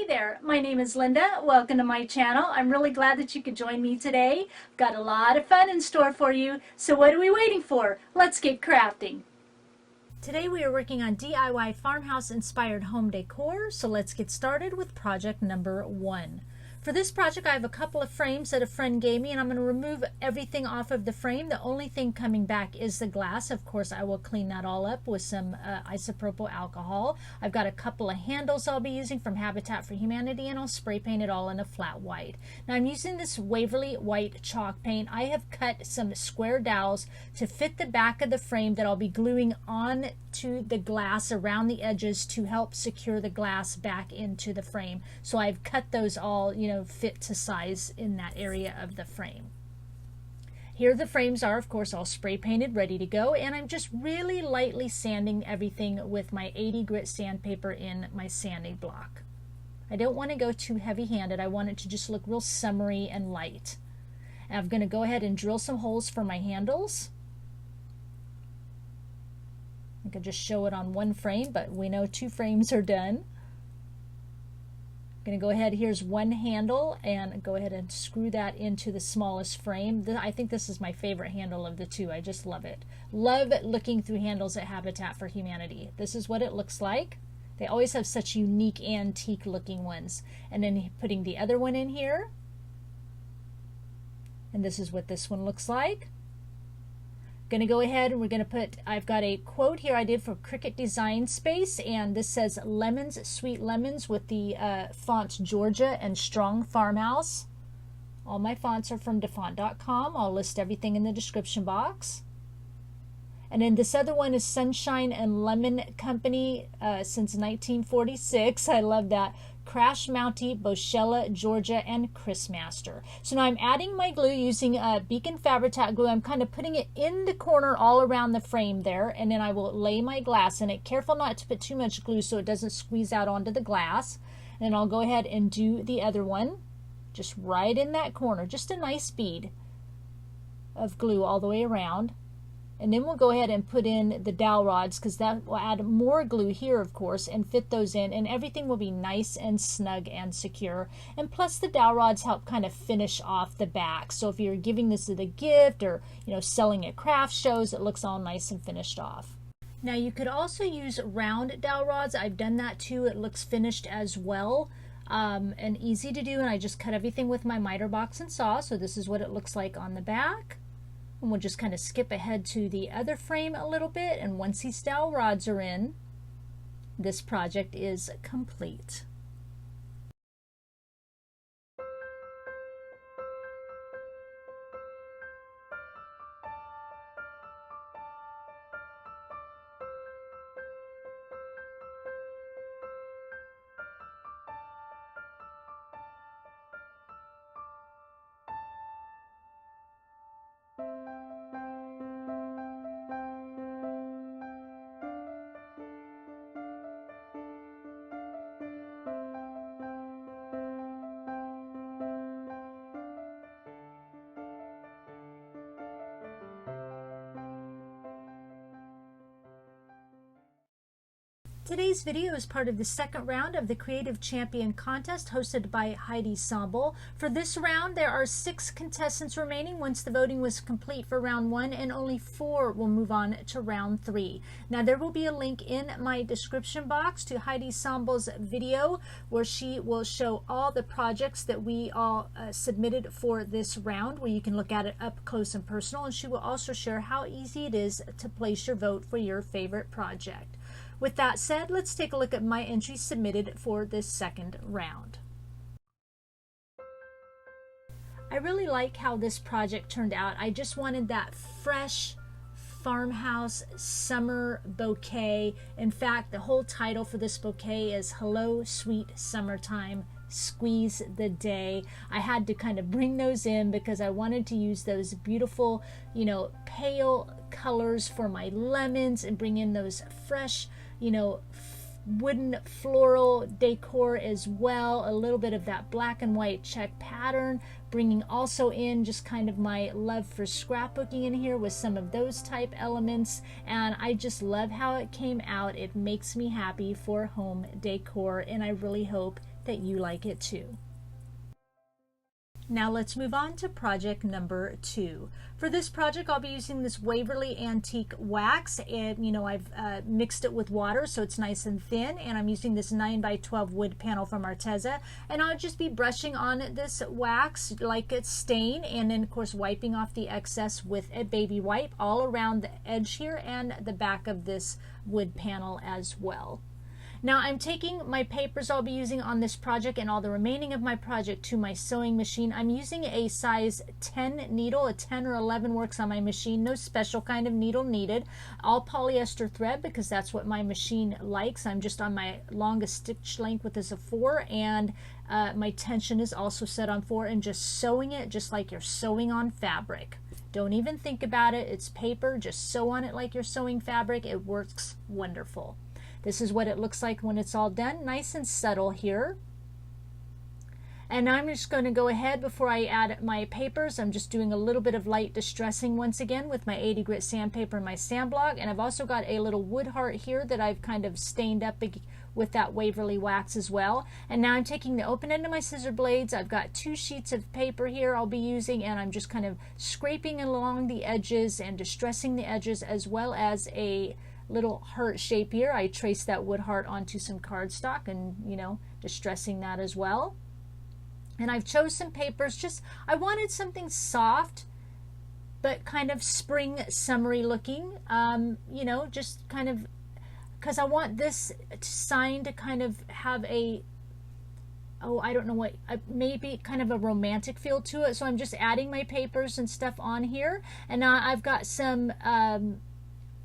Hey there, my name is Linda. Welcome to my channel. I'm really glad that you could join me today. I've got a lot of fun in store for you, so what are we waiting for? Let's get crafting. Today we are working on DIY farmhouse inspired home decor, so let's get started with project number 1. For this project I have a couple of frames that a friend gave me, and I'm going to remove everything off of the frame. The only thing coming back is the glass. Of course I will clean that all up with some isopropyl alcohol. I've got a couple of handles I'll be using from Habitat for Humanity, and I'll spray paint it all in a flat white. Now I'm using this Waverly white chalk paint. I have cut some square dowels to fit the back of the frame that I'll be gluing on to the glass around the edges to help secure the glass back into the frame. So I've cut those all, fit to size in that area of the frame. Here the frames are, of course, all spray painted, ready to go, and I'm just really lightly sanding everything with my 80 grit sandpaper in my sanding block. I don't want to go too heavy-handed. I want it to just look real summery and light. And I'm going to go ahead and drill some holes for my handles. I could just show it on one frame, but we know 2 frames are done. I'm going to go ahead, here's one handle, and go ahead and screw that into the smallest frame. I think this is my favorite handle of the 2. I just love it. Love looking through handles at Habitat for Humanity. This is what it looks like. They always have such unique antique looking ones. And then putting the other one in here. And this is what this one looks like. Going to go ahead and we're going to put, I've got a quote here I did for Cricut Design Space, and this says lemons, sweet lemons, with the fonts Georgia and Strong Farmhouse. All my fonts are from dafont.com. I'll list everything in the description box. And then this other one is Sunshine and Lemon Company since 1946. I love that. Crash Mountie, Boschella, Georgia, and Chrismaster. So now I'm adding my glue using Beacon Fabri-Tac glue. I'm kind of putting it in the corner all around the frame there, and then I will lay my glass in it. Careful not to put too much glue so it doesn't squeeze out onto the glass. And then I'll go ahead and do the other one, just right in that corner, just a nice bead of glue all the way around. And then we'll go ahead and put in the dowel rods, because that will add more glue here, of course, and fit those in, and everything will be nice and snug and secure. And plus the dowel rods help kind of finish off the back. So if you're giving this as a gift or selling at craft shows, it looks all nice and finished off. Now you could also use round dowel rods. I've done that too. It looks finished as well. And easy to do, and I just cut everything with my miter box and saw. So this is what it looks like on the back. And we'll just kind of skip ahead to the other frame a little bit, and once these dowel rods are in, this project is complete. Today's video is part of the second round of the Creative Champion Contest hosted by Heidi Sonboul. For this round, there are 6 contestants remaining once the voting was complete for round 1, and only 4 will move on to round 3. Now, there will be a link in my description box to Heidi Sonboul's video where she will show all the projects that we all submitted for this round, where you can look at it up close and personal, and she will also share how easy it is to place your vote for your favorite project. With that said, let's take a look at my entries submitted for this second round. I really like how this project turned out. I just wanted that fresh farmhouse summer bouquet. In fact, the whole title for this bouquet is Hello Sweet Summertime, Squeeze the Day. I had to kind of bring those in because I wanted to use those beautiful, pale colors for my lemons and bring in those fresh, wooden floral decor as well, a little bit of that black and white check pattern, bringing also in just kind of my love for scrapbooking in here with some of those type elements, and I just love how it came out. It makes me happy for home decor, and I really hope that you like it too. Now let's move on to project number 2. For this project, I'll be using this Waverly Antique Wax, and I've mixed it with water so it's nice and thin, and I'm using this 9x12 wood panel from Arteza, and I'll just be brushing on this wax like it's stain, and then of course wiping off the excess with a baby wipe all around the edge here and the back of this wood panel as well. Now I'm taking my papers I'll be using on this project and all the remaining of my project to my sewing machine. I'm using a size 10 needle, a 10 or 11 works on my machine, no special kind of needle needed. All polyester thread because that's what my machine likes. I'm just on my longest stitch length, with this a 4, and my tension is also set on 4, and just sewing it just like you're sewing on fabric. Don't even think about it. It's paper. Just sew on it like you're sewing fabric. It works wonderful. This is what it looks like when it's all done. Nice and subtle here. And I'm just going to go ahead before I add my papers. I'm just doing a little bit of light distressing once again with my 80 grit sandpaper and my sand block. And I've also got a little wood heart here that I've kind of stained up with that Waverly wax as well. And now I'm taking the open end of my scissor blades. I've got 2 sheets of paper here I'll be using, and I'm just kind of scraping along the edges and distressing the edges, as well as a little heart shape here. I traced that wood heart onto some cardstock and distressing that as well. And I've chose some papers. I wanted something soft but kind of spring summery looking, just kind of, because I want this sign to kind of have a, I don't know what, maybe kind of a romantic feel to it. So I'm just adding my papers and stuff on here. And now I've got some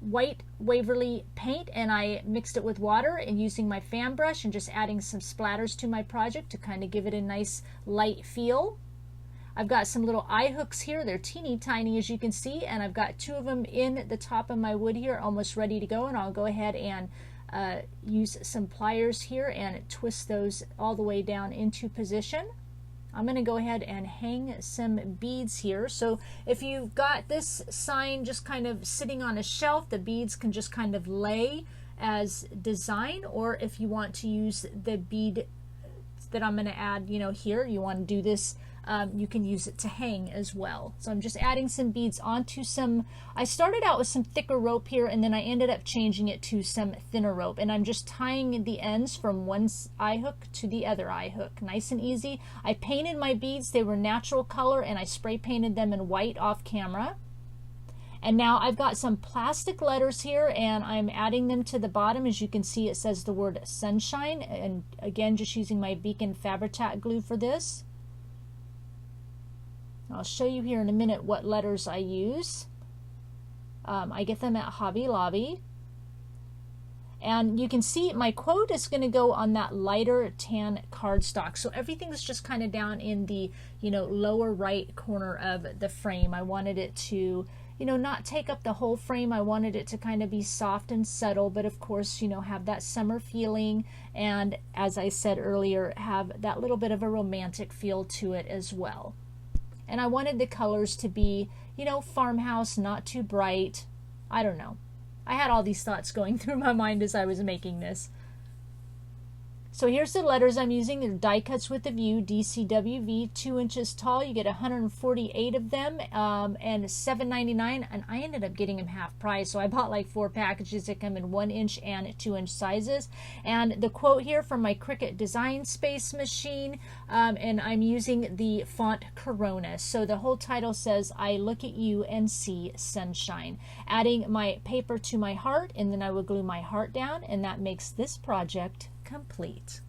white Waverly paint, and I mixed it with water and using my fan brush and just adding some splatters to my project to kind of give it a nice light feel. I've got some little eye hooks here. They're teeny tiny, as you can see, and I've got 2 of them in the top of my wood here almost ready to go, and I'll go ahead and use some pliers here and twist those all the way down into position. I'm going to go ahead and hang some beads here. So if you've got this sign just kind of sitting on a shelf, the beads can just kind of lay as design, or if you want to use the bead that I'm going to add, here, you want to do this, you can use it to hang as well. So I'm just adding some beads onto some, I started out with some thicker rope here, and then I ended up changing it to some thinner rope, and I'm just tying the ends from one eye hook to the other eye hook. Nice and easy. I painted my beads. They were natural color, and I spray painted them in white off camera. And now I've got some plastic letters here, and I'm adding them to the bottom. As you can see, it says the word sunshine, and again, just using my Beacon Fabri-Tac glue for this. I'll show you here in a minute what letters I use. I get them at Hobby Lobby. And you can see my quote is going to go on that lighter tan cardstock. So everything's just kind of down in the, lower right corner of the frame. I wanted it to, not take up the whole frame. I wanted it to kind of be soft and subtle, but of course, have that summer feeling. And as I said earlier, have that little bit of a romantic feel to it as well. And I wanted the colors to be, farmhouse, not too bright. I don't know. I had all these thoughts going through my mind as I was making this. So here's the letters I'm using. They're die cuts with a view, DCWV, 2 inches tall. You get 148 of them, and $7.99. And I ended up getting them half price, so I bought like 4 packages that come in 1 inch and 2 inch sizes. And the quote here from my Cricut Design Space machine, and I'm using the font Corona. So the whole title says, "I look at you and see sunshine." Adding my paper to my heart, and then I will glue my heart down, and that makes this project complete.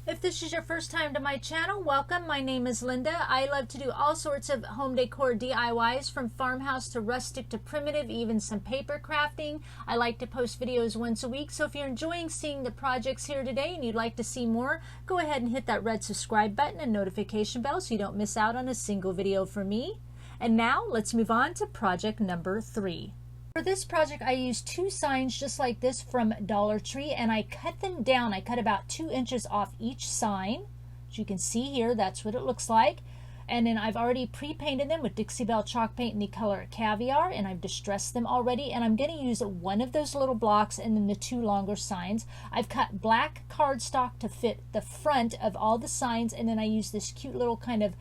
If this is your first time to my channel, welcome. My name is Linda. I love to do all sorts of home decor DIYs, from farmhouse to rustic to primitive, even some paper crafting. I like to post videos once a week, so if you're enjoying seeing the projects here today and you'd like to see more, go ahead and hit that red subscribe button and notification bell so you don't miss out on a single video from me. And now let's move on to project number 3. For this project, I used 2 signs just like this from Dollar Tree, and I cut them down. I cut about 2 inches off each sign. As you can see here, that's what it looks like. And then I've already pre-painted them with Dixie Belle chalk paint in the color Caviar, and I've distressed them already. And I'm going to use one of those little blocks and then the 2 longer signs. I've cut black cardstock to fit the front of all the signs, and then I use this cute little kind of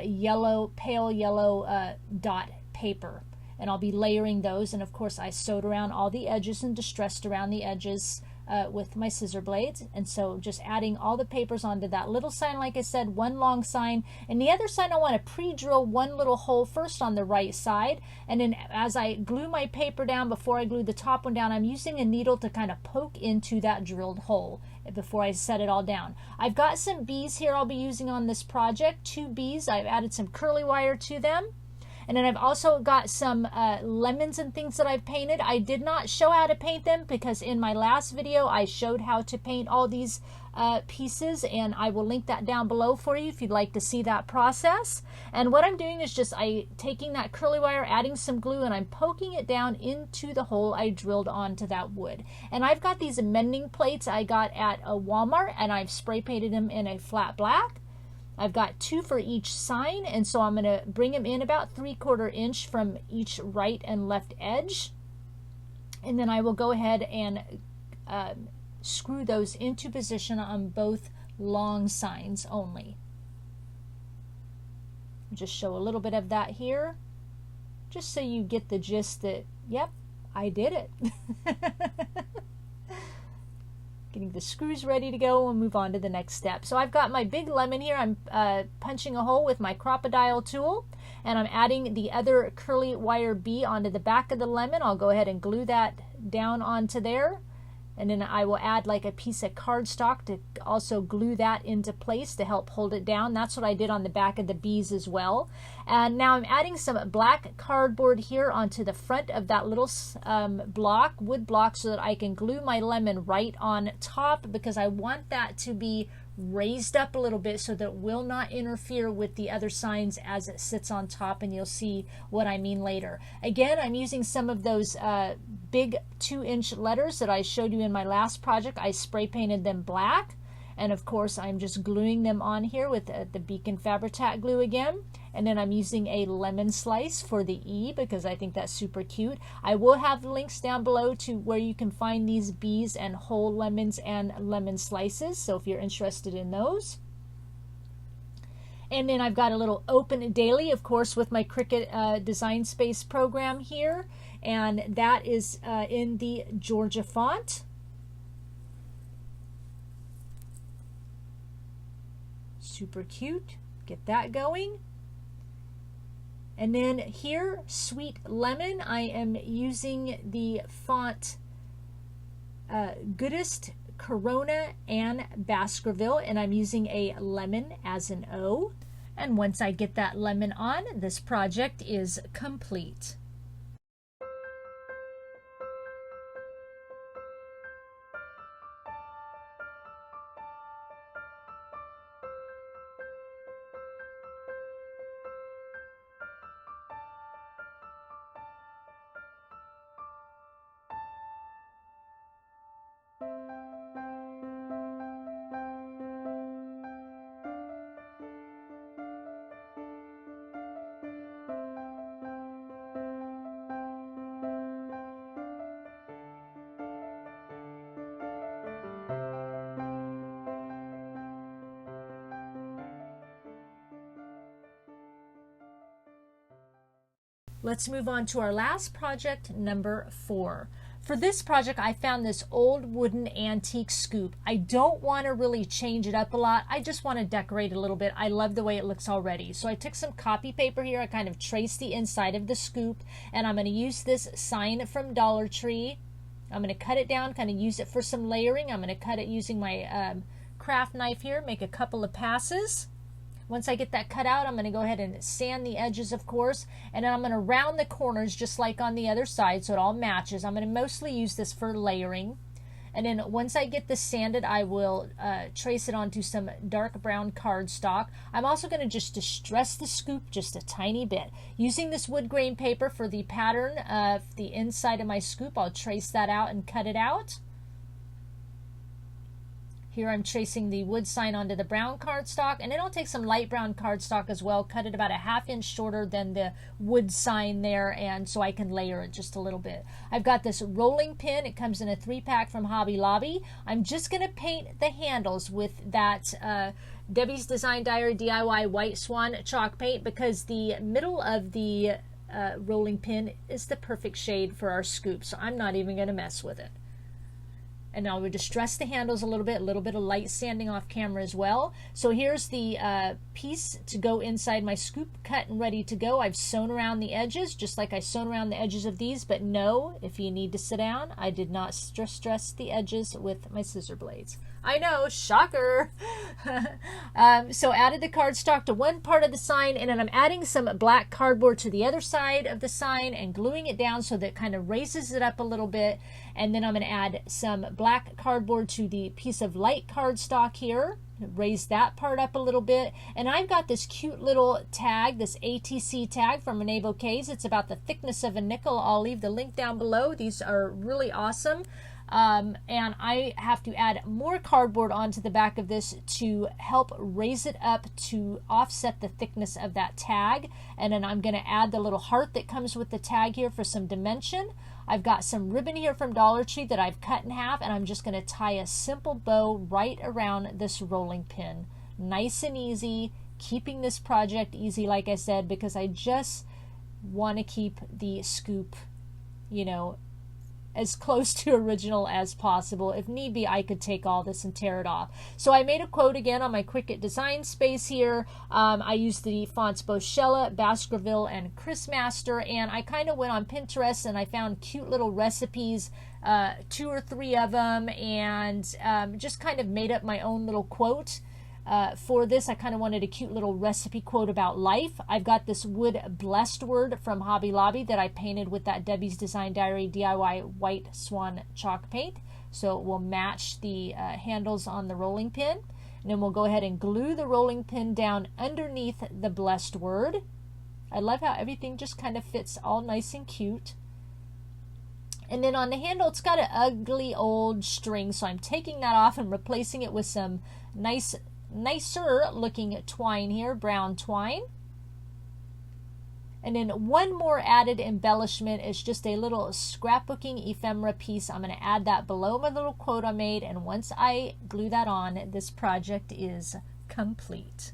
yellow, pale yellow dot paper. And I'll be layering those, and of course I sewed around all the edges and distressed around the edges with my scissor blades. And so just adding all the papers onto that little sign, like I said, 1 long sign, and the other sign I want to pre-drill 1 little hole first on the right side, and then as I glue my paper down, before I glue the top one down, I'm using a needle to kind of poke into that drilled hole before I set it all down. I've got some bees here I'll be using on this project, 2 bees. I've added some curly wire to them. And then I've also got some lemons and things that I've painted. I did not show how to paint them because in my last video I showed how to paint all these pieces, and I will link that down below for you if you'd like to see that process. And what I'm doing is just taking that curly wire, adding some glue, and I'm poking it down into the hole I drilled onto that wood. And I've got these mending plates I got at a Walmart, and I've spray painted them in a flat black. I've got 2 for each sign, and so I'm going to bring them in about 3/4 inch from each right and left edge. And then I will go ahead and screw those into position on both long signs only. Just show a little bit of that here, just so you get the gist that, yep, I did it. Getting the screws ready to go, we'll move on to the next step. So I've got my big lemon here. I'm punching a hole with my crocodile tool, and I'm adding the other curly wire bee onto the back of the lemon. I'll go ahead and glue that down onto there, and then I will add like a piece of cardstock to also glue that into place to help hold it down. That's what I did on the back of the bees as well. And now I'm adding some black cardboard here onto the front of that little wood block, so that I can glue my lemon right on top, because I want that to be raised up a little bit so that it will not interfere with the other signs as it sits on top, and you'll see what I mean later. Again, I'm using some of those big 2-inch letters that I showed you in my last project. I spray painted them black, and of course I'm just gluing them on here with the Beacon Fabri-Tac glue again. And then I'm using a lemon slice for the E because I think that's super cute. I will have links down below to where you can find these bees and whole lemons and lemon slices, so if you're interested in those. And then I've got a little open daily, of course, with my Cricut Design Space program here, and that is in the Georgia font. Super cute. Get that going. And then here, Sweet Lemon, I am using the font Goodest, Corona, and Baskerville, and I'm using a lemon as an O. And once I get that lemon on, this project is complete. Let's move on to our last project, number 4. For this project, I found this old wooden antique scoop. I don't want to really change it up a lot. I just want to decorate it a little bit. I love the way it looks already. So I took some copy paper here. I kind of traced the inside of the scoop, and I'm going to use this sign from Dollar Tree. I'm going to cut it down, kind of use it for some layering. I'm going to cut it using my craft knife here, make a couple of passes. Once I get that cut out, I'm going to go ahead and sand the edges, of course, and then I'm going to round the corners just like on the other side so it all matches. I'm going to mostly use this for layering. And then once I get this sanded, I will trace it onto some dark brown cardstock. I'm also going to just distress the scoop just a tiny bit. Using this wood grain paper for the pattern of the inside of my scoop, I'll trace that out and cut it out. Here I'm tracing the wood sign onto the brown cardstock, and then I'll take some light brown cardstock as well, cut it about a 1/2 inch shorter than the wood sign there, and so I can layer it just a little bit. I've got this rolling pin. It comes in a 3-pack from Hobby Lobby. I'm just going to paint the handles with that Debbie's Design Diary DIY White Swan chalk paint because the middle of the rolling pin is the perfect shade for our scoop, so I'm not even going to mess with it. And now we'll distress the handles a little bit of light sanding off camera as well. So here's the piece to go inside my scoop, cut and ready to go. I've sewn around the edges, just like I sewn around the edges of these, but no, if you need to sit down, I did not stress the edges with my scissor blades. I know, shocker. So added the cardstock to one part of the sign, and then I'm adding some black cardboard to the other side of the sign and gluing it down so that it kind of raises it up a little bit. And then I'm going to add some black cardboard to the piece of light cardstock here, raise that part up a little bit. And I've got this cute little tag, this ATC tag from Reneabouquets. It's about the thickness of a nickel. I'll leave the link down below. These are really awesome. And I have to add more cardboard onto the back of this to help raise it up to offset the thickness of that tag. And then I'm going to add the little heart that comes with the tag here for some dimension. I've got some ribbon here from Dollar Tree that I've cut in half, and I'm just going to tie a simple bow right around this rolling pin. Nice and easy, keeping this project easy, like I said, because I just want to keep the scoop, you know, as close to original as possible. If need be, I could take all this and tear it off. So I made a quote again on my Cricut design space here. I used the fonts Boschella, Baskerville, and Chrismaster, and I kind of went on Pinterest and I found cute little recipes, 2 or 3 of them, and just kind of made up my own little quote. For this, I kind of wanted a cute little recipe quote about life. I've got this wood blessed word from Hobby Lobby that I painted with that Debbie's Design Diary DIY White Swan chalk paint. So it will match the handles on the rolling pin. And then we'll go ahead and glue the rolling pin down underneath the blessed word. I love how everything just kind of fits all nice and cute. And then on the handle, it's got an ugly old string, so I'm taking that off and replacing it with some nicer looking twine here, brown twine. And then one more added embellishment is just a little scrapbooking ephemera piece. I'm going to add that below my little quote I made, and once I glue that on, this project is complete.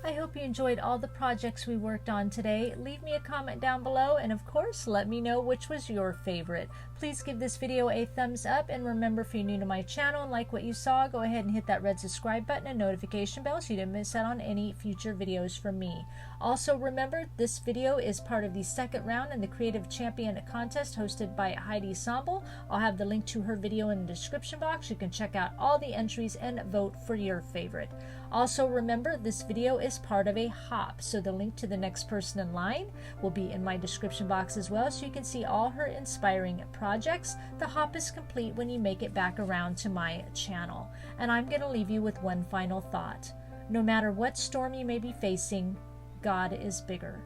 I hope you enjoyed all the projects we worked on today. Leave me a comment down below, and of course, let me know which was your favorite. Please give this video a thumbs up, and remember, if you're new to my channel and like what you saw, go ahead and hit that red subscribe button and notification bell so you don't miss out on any future videos from me. Also remember, this video is part of the second round in the Creative Champion contest hosted by Heidi Sonboul. I'll have the link to her video in the description box. You can check out all the entries and vote for your favorite. Also remember, this video is part of a hop, so the link to the next person in line will be in my description box as well, so you can see all her inspiring projects. The hop is complete when you make it back around to my channel. And I'm going to leave you with one final thought. No matter what storm you may be facing, God is bigger.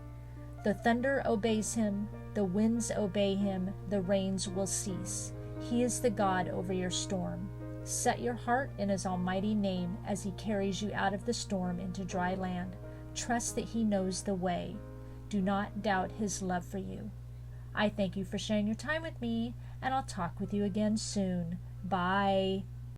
The thunder obeys him, the winds obey him, the rains will cease. He is the God over your storm. Set your heart in his almighty name as he carries you out of the storm into dry land. Trust that he knows the way. Do not doubt his love for you. I thank you for sharing your time with me, and I'll talk with you again soon. Bye.